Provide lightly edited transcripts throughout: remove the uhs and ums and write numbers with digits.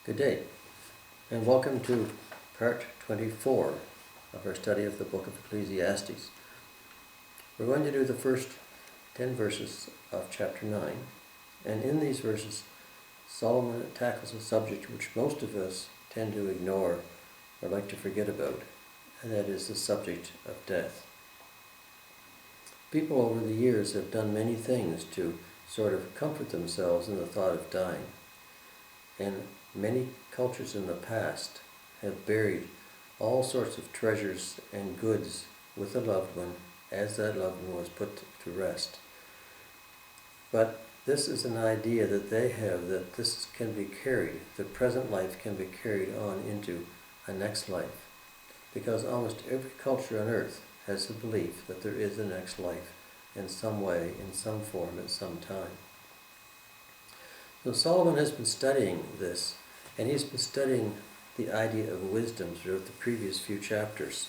Good day, and welcome to part 24 of our study of the book of Ecclesiastes. We're going to do the first 10 verses of chapter 9, and in these verses, Solomon tackles a subject which most of us tend to ignore or like to forget about, and that is the subject of death. People over the years have done many things to sort of comfort themselves in the thought of dying, and many cultures in the past have buried all sorts of treasures and goods with a loved one as that loved one was put to rest. But this is an idea that they have, that this can be carried, the present life can be carried on into a next life. Because almost every culture on earth has the belief that there is a next life in some way, in some form, at some time. So Solomon has been studying this, and he's been studying the idea of wisdom throughout the previous few chapters.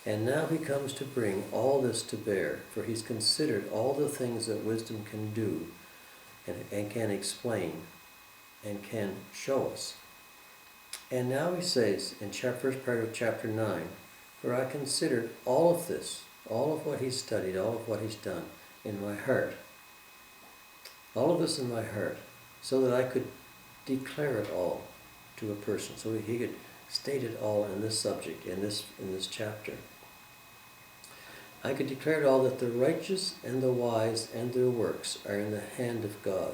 And now he comes to bring all this to bear, for he's considered all the things that wisdom can do and can explain and can show us. And now he says in first part of chapter 9, for I considered all of this, all of what he's studied, all of what he's done in my heart, all of this in my heart, so that I could declare it all to a person, so he could state it all in this subject, in this chapter. I could declare it all, that the righteous and the wise and their works are in the hand of God.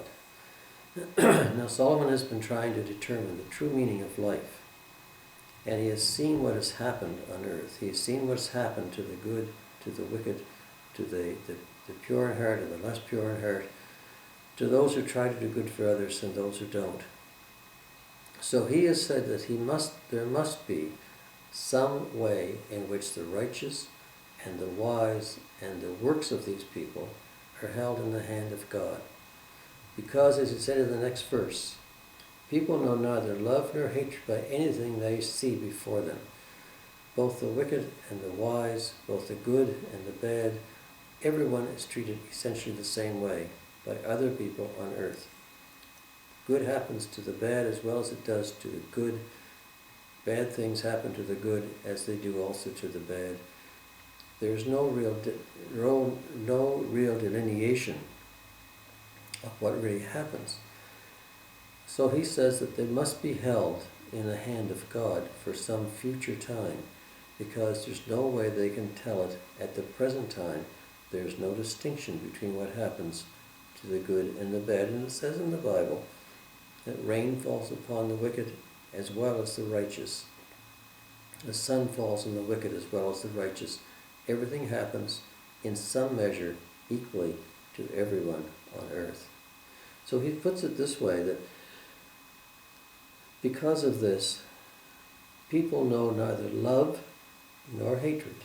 Now Solomon has been trying to determine the true meaning of life, and he has seen what has happened on earth. He has seen what's happened to the good, to the wicked, to the pure in heart and the less pure in heart, to those who try to do good for others and those who don't. So he has said that there must be some way in which the righteous and the wise and the works of these people are held in the hand of God. Because, as he said in the next verse, people know neither love nor hatred by anything they see before them. Both the wicked and the wise, both the good and the bad, everyone is treated essentially the same way by other people on earth. Good happens to the bad as well as it does to the good. Bad things happen to the good as they do also to the bad. There's no real delineation of what really happens. So he says that they must be held in the hand of God for some future time, because there's no way they can tell it at the present time. There's no distinction between what happens to the good and the bad. And it says in the Bible that rain falls upon the wicked as well as the righteous. The sun falls on the wicked as well as the righteous. Everything happens in some measure equally to everyone on earth. So he puts it this way, that because of this, people know neither love nor hatred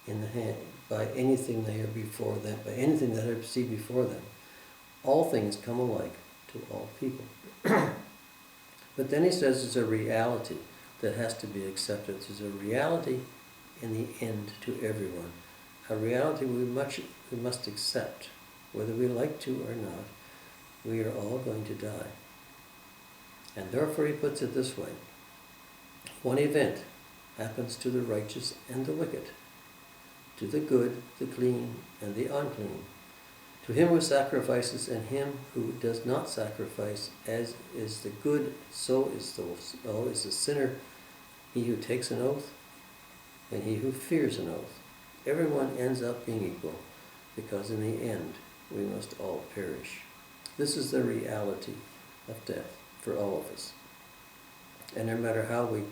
in the hand by anything they are before them, by anything that they see before them. All things come alike to all people. But then he says there's a reality that has to be accepted. There's a reality in the end to everyone. A reality we must accept. Whether we like to or not, we are all going to die. And therefore he puts it this way. One event happens to the righteous and the wicked, to the good, the clean, and the unclean, to him who sacrifices and him who does not sacrifice. As is the good, so is the sinner, he who takes an oath, and he who fears an oath. Everyone ends up being equal, because in the end we must all perish. This is the reality of death for all of us. And no matter how we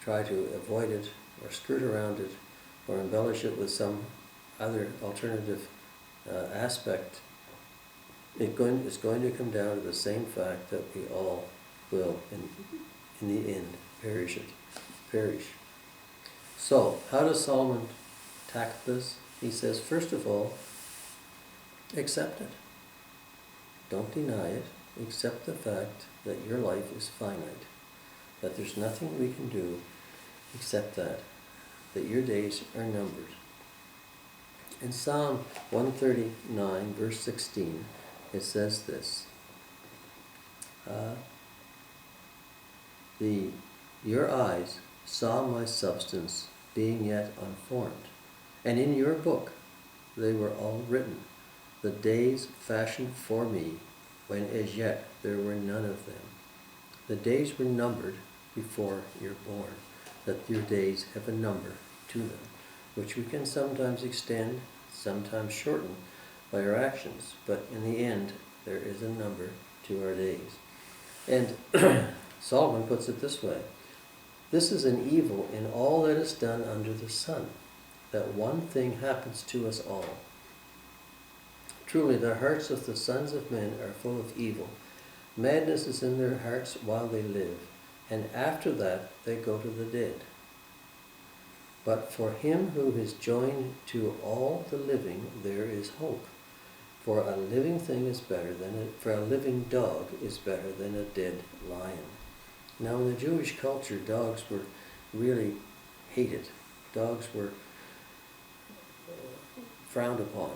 try to avoid it, or skirt around it, or embellish it with some other alternative aspect, it's going to come down to the same fact that we all will, in the end, perish. So, how does Solomon tackle this? He says, first of all, accept it. Don't deny it. Accept the fact that your life is finite, that there's nothing we can do except that your days are numbered. In Psalm 139, verse 16, it says this, Your eyes saw my substance being yet unformed, and in your book they were all written, the days fashioned for me, when as yet there were none of them. The days were numbered before you're born, that your days have a number to them, which we can sometimes extend, sometimes shorten by our actions, but in the end there is a number to our days. And Solomon puts it this way: this is an evil in all that is done under the sun, that one thing happens to us all. Truly the hearts of the sons of men are full of evil. Madness is in their hearts while they live, and after that they go to the dead. But for him who is joined to all the living there is hope. For a living thing is better for a living dog is better than a dead lion. Now in the Jewish culture, dogs were really hated. Dogs were frowned upon.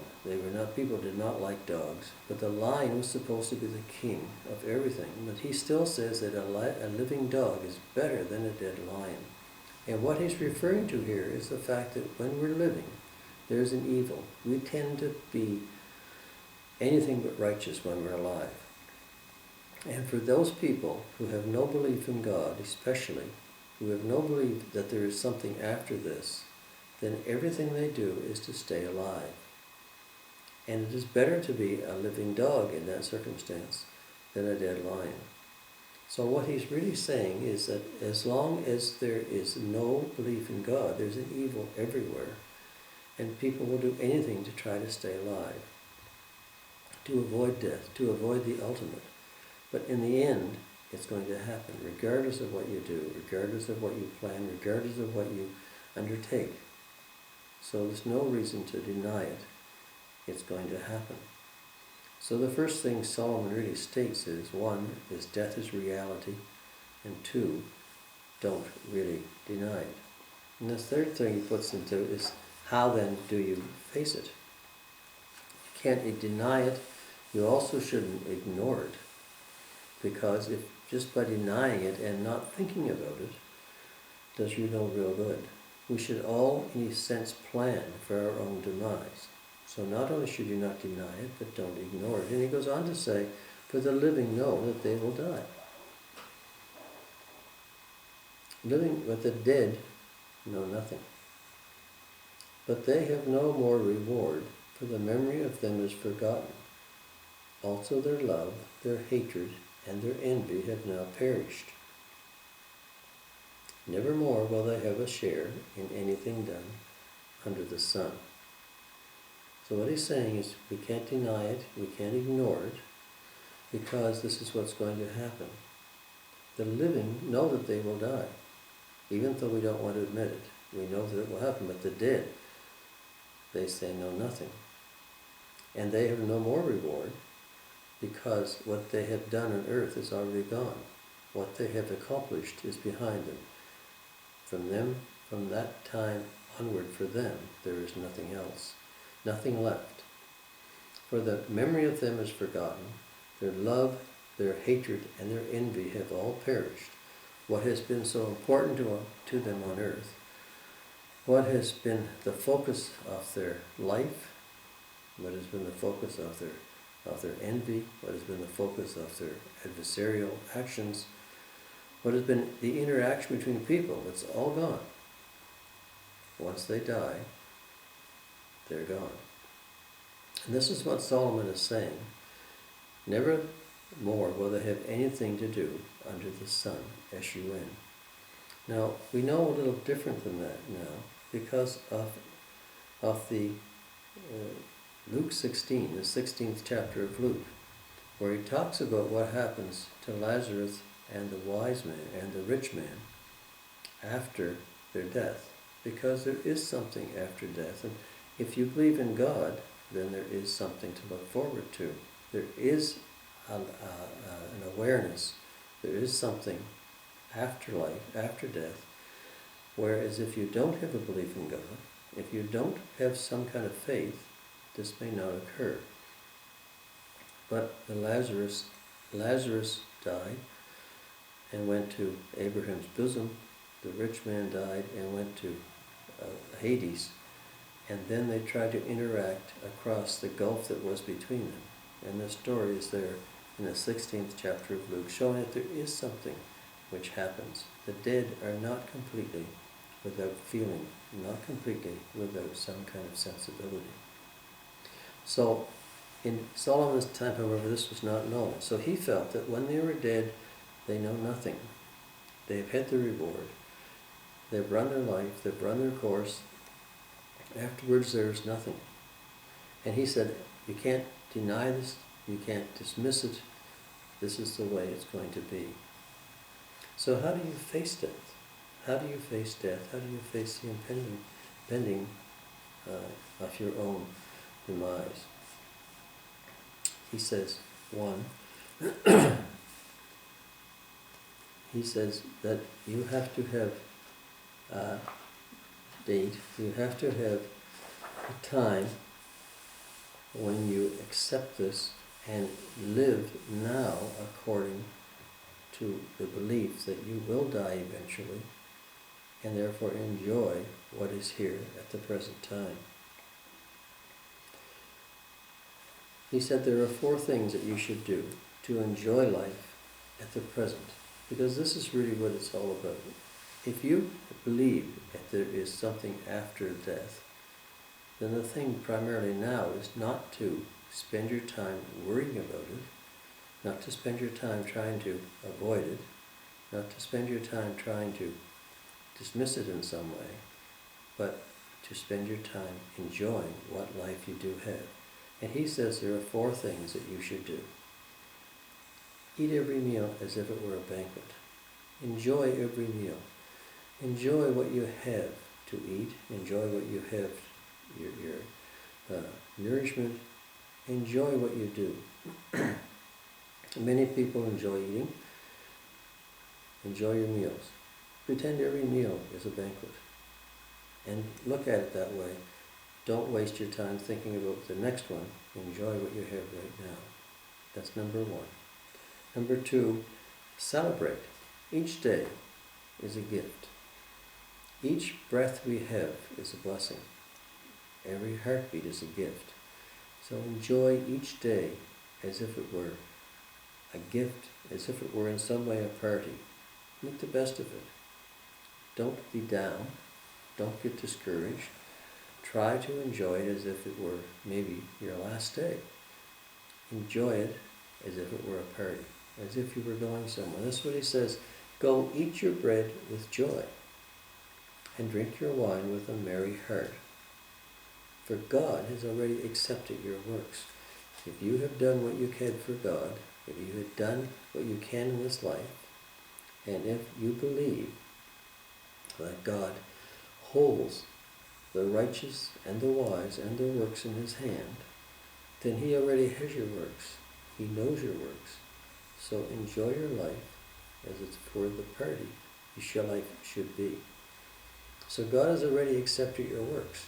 People did not like dogs. But the lion was supposed to be the king of everything. But he still says that a living dog is better than a dead lion. And what he's referring to here is the fact that when we're living, there's an evil. We tend to be anything but righteous when we're alive. And for those people who have no belief in God, especially, who have no belief that there is something after this, then everything they do is to stay alive. And it is better to be a living dog in that circumstance than a dead lion. So what he's really saying is that as long as there is no belief in God, there's an evil everywhere. And people will do anything to try to stay alive, to avoid death, to avoid the ultimate. But in the end, it's going to happen, regardless of what you do, regardless of what you plan, regardless of what you undertake. So there's no reason to deny it. It's going to happen. So the first thing Solomon really states is, one, is death is reality, and two, don't really deny it. And the third thing he puts into is, how then do you face it? You can't deny it. You also shouldn't ignore it. Because if just by denying it and not thinking about it does you no real good. We should all, in a sense, plan for our own demise. So not only should you not deny it, but don't ignore it. And he goes on to say, for the living know that they will die. Living, but the dead know nothing. But they have no more reward, for the memory of them is forgotten. Also their love, their hatred, and their envy have now perished. Nevermore will they have a share in anything done under the sun. So what he's saying is, we can't deny it, we can't ignore it, because this is what's going to happen. The living know that they will die, even though we don't want to admit it. We know that it will happen, but the dead, they say know nothing. And they have no more reward, because what they have done on earth is already gone. What they have accomplished is behind them. From that time onward, for them, there is nothing else. Nothing left. For the memory of them is forgotten. Their love, their hatred, and their envy have all perished. What has been so important to them on earth, what has been the focus of their life, what has been the focus of their envy, what has been the focus of their adversarial actions, what has been the interaction between people, it's all gone. Once they die, they're gone. And this is what Solomon is saying. Never more will they have anything to do under the sun, S-U-N. Now, we know a little different than that now, because of the Luke 16, the 16th chapter of Luke, where he talks about what happens to Lazarus and the wise man and the rich man after their death, because there is something after death. And if you believe in God, then there is something to look forward to. There is an awareness. There is something after life, after death. Whereas if you don't have a belief in God, if you don't have some kind of faith, this may not occur. But Lazarus died, and went to Abraham's bosom. The rich man died and went to Hades. And then they tried to interact across the gulf that was between them. And the story is there in the 16th chapter of Luke, showing that there is something which happens. The dead are not completely without feeling, not completely without some kind of sensibility. So in Solomon's time, however, this was not known. So he felt that when they were dead, they know nothing. They've had the reward. They've run their life. They've run their course. Afterwards, there is nothing. And he said, you can't deny this. You can't dismiss it. This is the way it's going to be. So how do you face death? How do you face death? How do you face the impending of your own demise? He says, one, he says that you have to have a date, you have to have a time when you accept this and live now according to the belief that you will die eventually, and therefore enjoy what is here at the present time. He said there are 4 things that you should do to enjoy life at the present, because this is really what it's all about. If you believe that there is something after death, then the thing primarily now is not to spend your time worrying about it, not to spend your time trying to avoid it, not to spend your time trying to dismiss it in some way, but to spend your time enjoying what life you do have. And he says there are 4 things that you should do. Eat every meal as if it were a banquet. Enjoy every meal. Enjoy what you have to eat. Enjoy what you have, your nourishment. Enjoy what you do. Many people enjoy eating. Enjoy your meals. Pretend every meal is a banquet. And look at it that way. Don't waste your time thinking about the next one. Enjoy what you have right now. That's number 1. Number 2, celebrate. Each day is a gift. Each breath we have is a blessing. Every heartbeat is a gift. So enjoy each day as if it were a gift, as if it were in some way a party. Make the best of it. Don't be down. Don't get discouraged. Try to enjoy it as if it were maybe your last day. Enjoy it as if it were a party, as if you were going somewhere. That's what he says. Go eat your bread with joy and drink your wine with a merry heart. For God has already accepted your works. If you have done what you can for God, if you have done what you can in this life, and if you believe that God holds the righteous and the wise and their works in his hand, then he already has your works. He knows your works. So enjoy your life as it's for the party your life should be. So God has already accepted your works.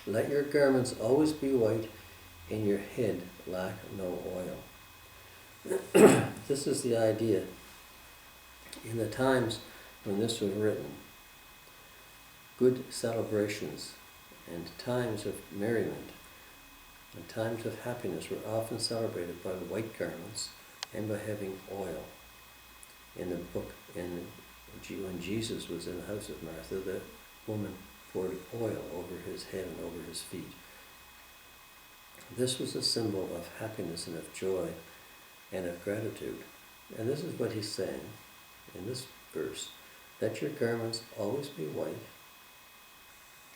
Let your garments always be white and your head lack no oil. This is the idea. In the times when this was written, good celebrations and times of merriment and times of happiness were often celebrated by white garments and by having oil. In the book, when Jesus was in the house of Martha, the woman poured oil over his head and over his feet. This was a symbol of happiness and of joy and of gratitude. And this is what he's saying in this verse. Let your garments always be white,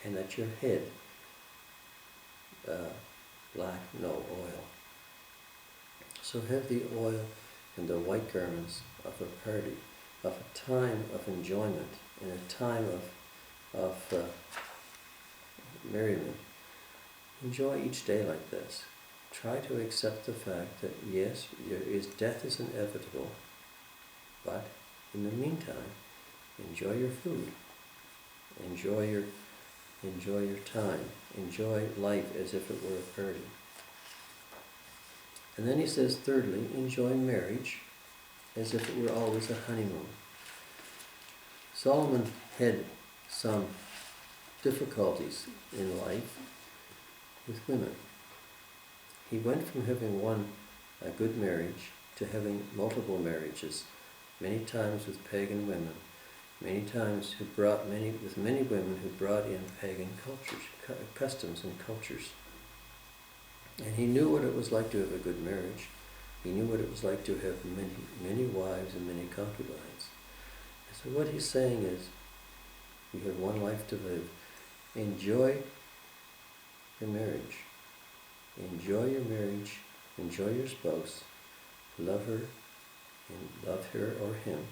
and let your head lack no oil. So have the oil and the white garments of a party, of a time of enjoyment, and a time of merriment. Enjoy each day like this. Try to accept the fact that yes, death is inevitable, but in the meantime, enjoy your food, enjoy your time, enjoy life as if it were a party. And then he says, thirdly, enjoy marriage as if it were always a honeymoon. Solomon had some difficulties in life with women. He went from having a good marriage to having multiple marriages, many times with pagan women, many times with many women who brought in pagan cultures, customs and cultures. And he knew what it was like to have a good marriage. He knew what it was like to have many wives and many concubines. And so what he's saying is, you have one life to live. Enjoy your marriage. Enjoy your marriage. Enjoy your spouse. Love her or him.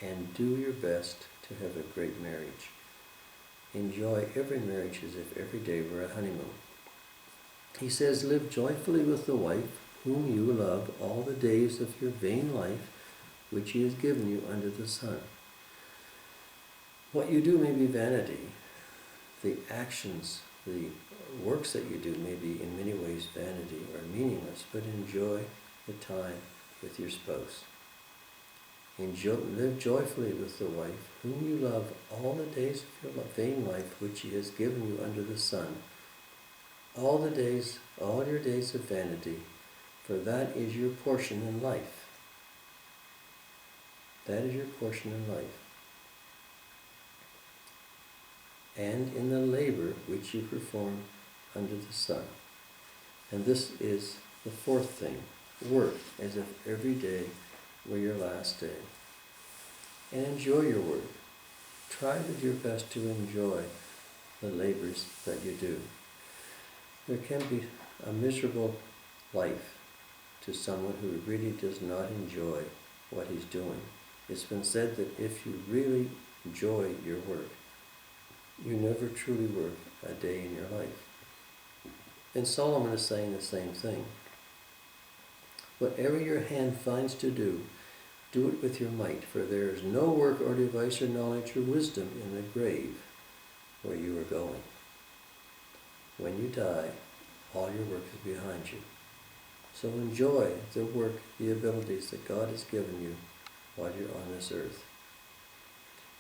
And do your best to have a great marriage. Enjoy every marriage as if every day were a honeymoon. He says, live joyfully with the wife whom you love all the days of your vain life, which he has given you under the sun. What you do may be vanity. The actions, the works that you do may be in many ways vanity or meaningless, but enjoy the time with your spouse. Live joyfully with the wife whom you love all the days of your vain life, which he has given you under the sun. All your days of vanity, for that is your portion in life. That is your portion in life. And in the labor which you perform under the sun. And this is the fourth thing. Work as if every day were your last day. And enjoy your work. Try to do your best to enjoy the labors that you do. There can be a miserable life to someone who really does not enjoy what he's doing. It's been said that if you really enjoy your work, you never truly work a day in your life. And Solomon is saying the same thing. Whatever your hand finds to do, do it with your might, for there is no work or device or knowledge or wisdom in the grave where you are going. When you die, all your work is behind you. So enjoy the work, the abilities that God has given you while you're on this earth.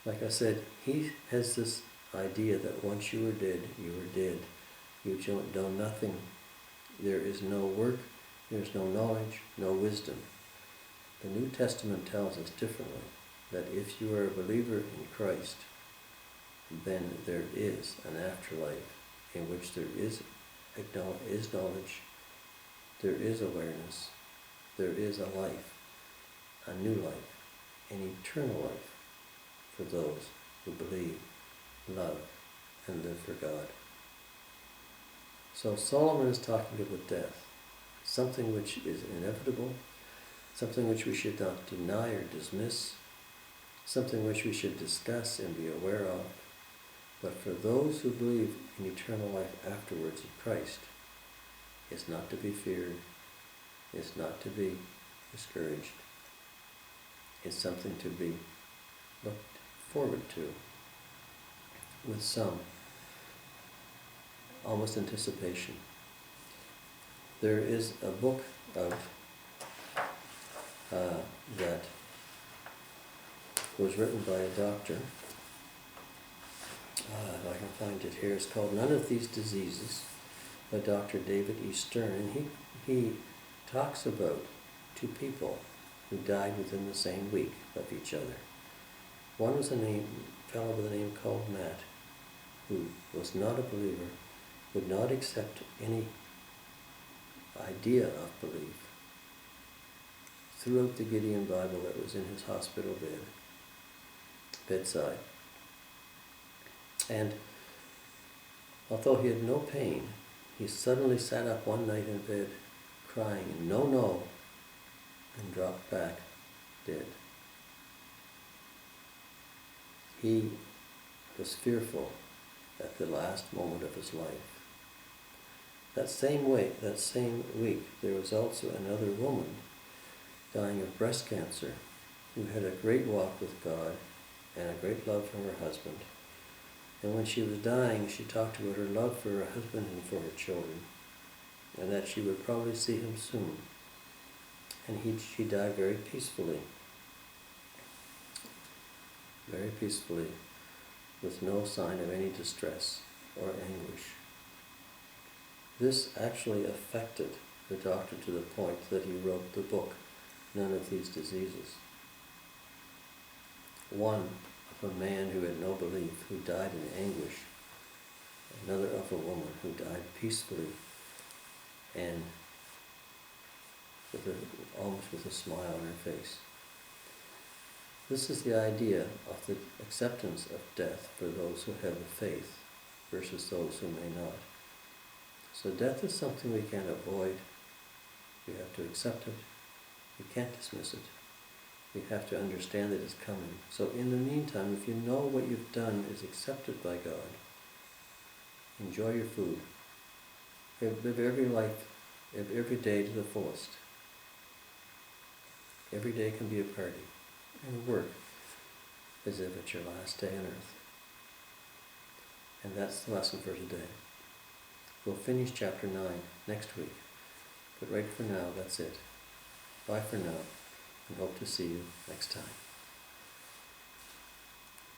Like I said, he has this idea that once you are dead, you are dead. You've done nothing. There is no work, there's no knowledge, no wisdom. The New Testament tells us differently, that if you are a believer in Christ, then there is an afterlife in which there is knowledge, there is awareness, there is a life, a new life, an eternal life for those who believe, love, and live for God. So Solomon is talking about death, something which is inevitable, something which we should not deny or dismiss, something which we should discuss and be aware of. But for those who believe in eternal life afterwards in Christ, it's not to be feared, it's not to be discouraged. It's something to be looked forward to with some almost anticipation. There is a book that was written by a doctor. If I can find it here, it's called None of These Diseases by Dr. David E. Stern. And he talks about two people who died within the same week of each other. One was a fellow with a name called Matt, who was not a believer, would not accept any idea of belief. Threw out the Gideon Bible that was in his hospital bedside. And although he had no pain, he suddenly sat up one night in bed crying, no, and dropped back dead. He was fearful at the last moment of his life. That same week, there was also another woman dying of breast cancer who had a great walk with God and a great love for her husband. And when she was dying, she talked about her love for her husband and for her children, and that she would probably see him soon. And she died very peacefully, with no sign of any distress or anguish. This actually affected the doctor to the point that he wrote the book, None of These Diseases. One of a man who had no belief, who died in anguish. Another of a woman who died peacefully and almost with a smile on her face. This is the idea of the acceptance of death for those who have the faith versus those who may not. So death is something we can't avoid. We have to accept it. We can't dismiss it. We have to understand that it's coming. So in the meantime, if you know what you've done is accepted by God, enjoy your food. Live every life, every day to the fullest. Every day can be a party. And work as if it's your last day on earth. And that's the lesson for today. We'll finish chapter 9 next week. But right for now, that's it. Bye for now, and hope to see you next time.